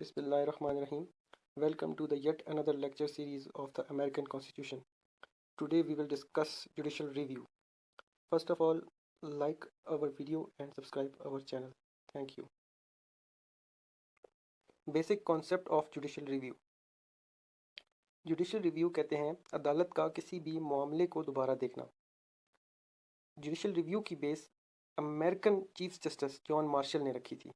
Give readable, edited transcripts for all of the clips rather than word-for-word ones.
Bismillahirrahmanirrahim. Welcome to the yet another lecture series of the American Constitution. Today we will discuss judicial review. First of all, like our video and subscribe our channel. Thank you. Basic concept of judicial review. Judicial review कहते हैं अदालत का किसी भी मामले को दोबारा देखना। जुडिशल रिव्यू की base American chief justice John Marshall ने रखी थी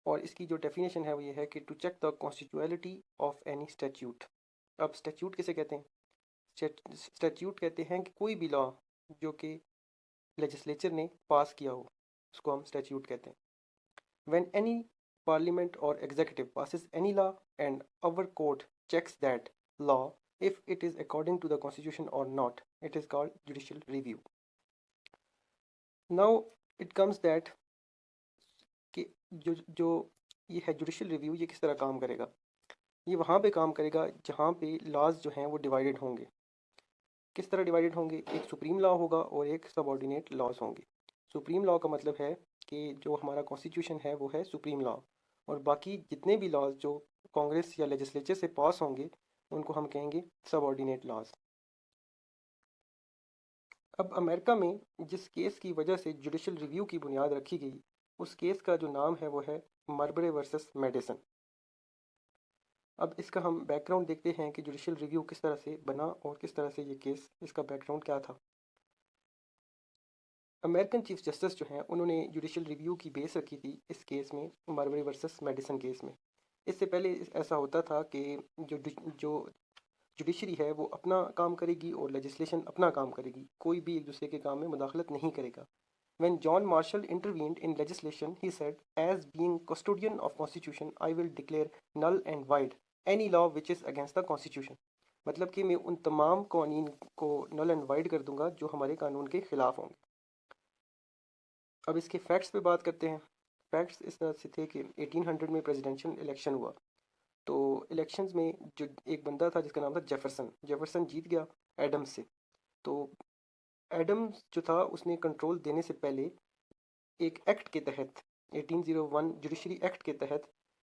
और इसकी जो डेफिनेशन है वो ये है कि to check the constitutionality of any statute. अब स्टैट्यूट किसे कहते हैं? स्टैट्यूट कहते हैं कि कोई भी लॉ जो कि लेजिस्लेचर ने पास किया हो उसको हम स्टैट्यूट कहते हैं। व्हेन एनी पार्लियामेंट और executive passes any law and our court checks that law if it is according to the constitution or not, it is called judicial review. Now it comes that कि जो ये है judicial review, ये किस तरह काम करेगा? ये वहाँ पे काम करेगा जहाँ पे लॉज जो हैं वो डिवाइडेड होंगे। किस तरह डिवाइडेड होंगे? एक सुप्रीम लॉ होगा और एक सबऑर्डिनेट लॉज होंगे। सुप्रीम लॉ का मतलब है कि जो हमारा कॉन्स्टिट्यूशन है वो है सुप्रीम लॉ, और बाकी जितने भी लॉज जो कांग्रेस या लेजिस्लेचर से पास होंगे उनको हम कहेंगे सबऑर्डिनेट लॉज। अब अमेरिका में जिस केस की वजह से जुडिशल रिव्यू की बुनियाद रखी गई, उस केस का जो नाम है वो है मार्बरे वर्सेस मेडिसन। अब इसका हम बैकग्राउंड देखते हैं कि जुडिशल रिव्यू किस तरह से बना और किस तरह से ये केस, इसका बैकग्राउंड क्या था। अमेरिकन चीफ जस्टिस जो हैं उन्होंने जुडिशल रिव्यू की बेस रखी थी इस केस में, मार्बरे वर्सेस मेडिसन केस में। इससे पहले ऐसा होता था कि जो जुडिशरी है वो अपना काम करेगी और लेजिस्लेशन अपना काम करेगी, कोई भी एक दूसरे के काम में मुदाखलत नहीं करेगा। When John Marshall intervened in legislation, he said, "As being custodian of Constitution, I will declare null and void any law which is against the Constitution." मतलब कि मैं उन तमाम कानून को नल एंड वाइड कर दूंगा जो हमारे कानून के खिलाफ होंगे। अब इसके फैक्ट्स पे बात करते हैं। फैक्ट्स इस तरह से थे कि 1800 में प्रेसिडेंशियल इलेक्शन हुआ, तो इलेक्शंस में जो एक बंदा था जिसका नाम था जेफरसन जीत गया एडम्स से। तो एडम्स जो था उसने कंट्रोल देने से पहले एक एक्ट के तहत 1801 जुडिशरी एक्ट के तहत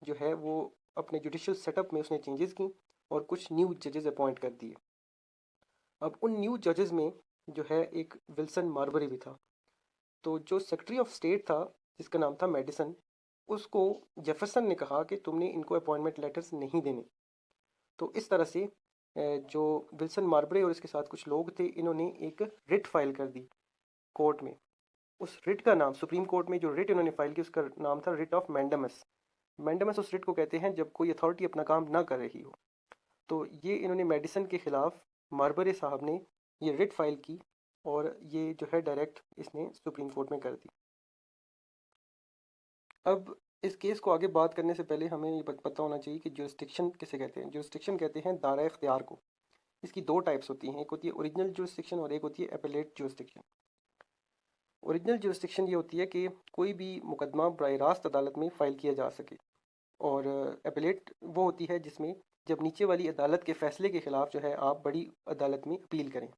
जो है वो अपने जुडिशल सेटअप में उसने चेंजेस की और कुछ न्यू जजेस अपॉइंट कर दिए। अब उन न्यू जजेस में जो है एक विल्सन मार्बरी भी था। तो जो सेक्रेटरी ऑफ स्टेट था जिसका नाम था मेडिसन, उसको जेफरसन ने कहा कि तुमने इनको अपॉइंटमेंट लेटर्स नहीं देने। तो इस तरह से जो विल्सन मार्बरे और इसके साथ कुछ लोग थे, इन्होंने एक रिट फाइल कर दी कोर्ट में। उस रिट का नाम, सुप्रीम कोर्ट में जो रिट इन्होंने फाइल की उसका नाम था रिट ऑफ मैंडमस। मैंडमस उस रिट को कहते हैं जब कोई अथॉरिटी अपना काम ना कर रही हो। तो ये इन्होंने मेडिसन के खिलाफ मार्बरे साहब ने ये रिट फाइल की और ये जो है डायरेक्ट इसने सुप्रीम कोर्ट में कर दी। अब इस केस को आगे बात करने से पहले हमें ये पता होना चाहिए कि जुरिस्डिक्शन किसे कहते हैं। जुरिस्डिक्शन कहते हैं दायरा इख्तियार को। इसकी दो टाइप्स होती हैं, एक होती है ओरिजिनल जुरिस्डिक्शन और एक होती है एपेलेट जुरिस्डिक्शन। ओरिजिनल जुरिस्डिक्शन ये होती है कि कोई भी मुकदमा बराह रास्त अदालत में फ़ाइल किया जा सके, और एपेलेट वो होती है जिसमें जब नीचे वाली अदालत के फ़ैसले के ख़िलाफ़ जो है आप बड़ी अदालत में अपील करें।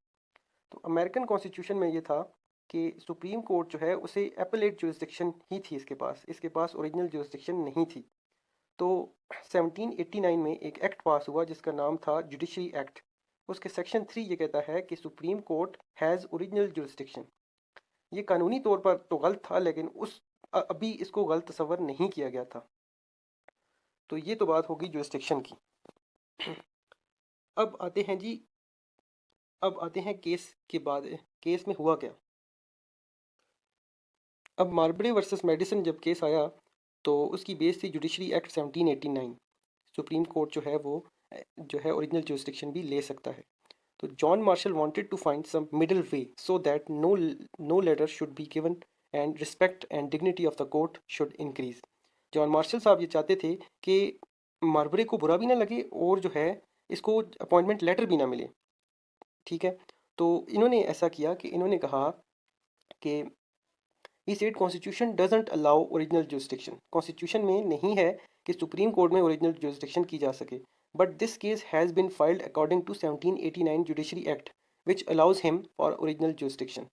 तो अमेरिकन कॉन्स्टिट्यूशन में ये था कि सुप्रीम कोर्ट जो है उसे एपेलेट जुरिस्डिक्शन ही थी इसके पास ओरिजिनल जुरिस्डिक्शन नहीं थी। तो 1789 में एक एक्ट पास हुआ जिसका नाम था जुडिशरी एक्ट। उसके सेक्शन 3 ये कहता है कि supreme court has original jurisdiction. ये कानूनी तौर पर तो गलत था, लेकिन अभी इसको गलत तस्वर नहीं किया गया था। तो ये तो बात होगी जुरिस्डिक्शन की। अब आते हैं केस के बाद। केस में हुआ क्या? अब मार्बरे वर्सेस मेडिसन जब केस आया तो उसकी बेस थी जुडिशरी एक्ट 1789। सुप्रीम कोर्ट जो है वो जो है ओरिजिनल जुरिस्डिक्शन भी ले सकता है। तो John Marshall wanted to find some middle way so that no letter should be given and respect and dignity of the court should increase. John Marshall साहब ये चाहते थे कि मार्बरे को बुरा भी ना लगे और जो है इसको अपॉइंटमेंट लेटर भी ना मिले। ठीक है, तो इन्होंने ऐसा किया कि इन्होंने कहा कि he said constitution doesn't allow original jurisdiction. Constitution में नहीं है कि सुप्रीम कोर्ट में ओरिजिनल जुरिस्डिक्शन की जा सके, but this case has been filed according to 1789 judiciary act which allows him for original jurisdiction.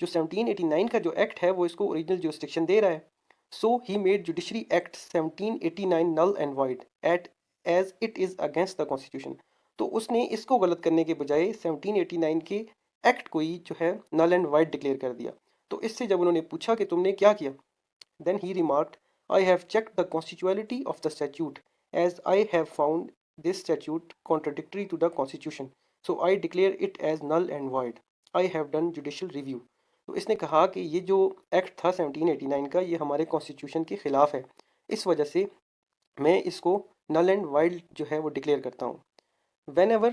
जो 1789 का जो एक्ट है वो इसको ओरिजिनल जुरिस्डिक्शन दे रहा है। So he made judiciary act 1789 null and void at as it is against the constitution. तो उसने इसको गलत करने के बजाय 1789 के एक्ट को ही जो है नल एंड वाइड डिक्लेयर कर दिया। तो इससे जब उन्होंने पूछा कि तुमने क्या किया, then he remarked, I have checked the constitutionality of the statute as I have found this statute contradictory to the constitution, so I declare it as null and void. I have done judicial review. तो इसने कहा कि ये जो act था 1789 का, ये हमारे कॉन्स्टिट्यूशन के खिलाफ है, इस वजह से मैं इसको नल एंड वाइड जो है वो डिक्लेयर करता हूँ। Whenever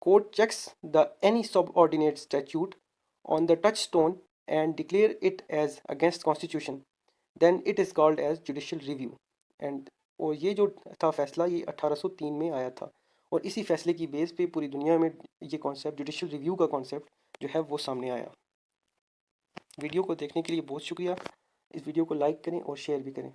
court checks the any subordinate statute on the touchstone and declare it as against constitution, then it is called as judicial review. And और ये जो था फैसला, ये 1803 में आया था, और इसी फैसले की बेस पे पूरी दुनिया में ये कॉन्सेप्ट, जुडिशल रिव्यू का कॉन्सेप्ट जो है वो सामने आया। वीडियो को देखने के लिए बहुत शुक्रिया। इस वीडियो को लाइक करें और शेयर भी करें।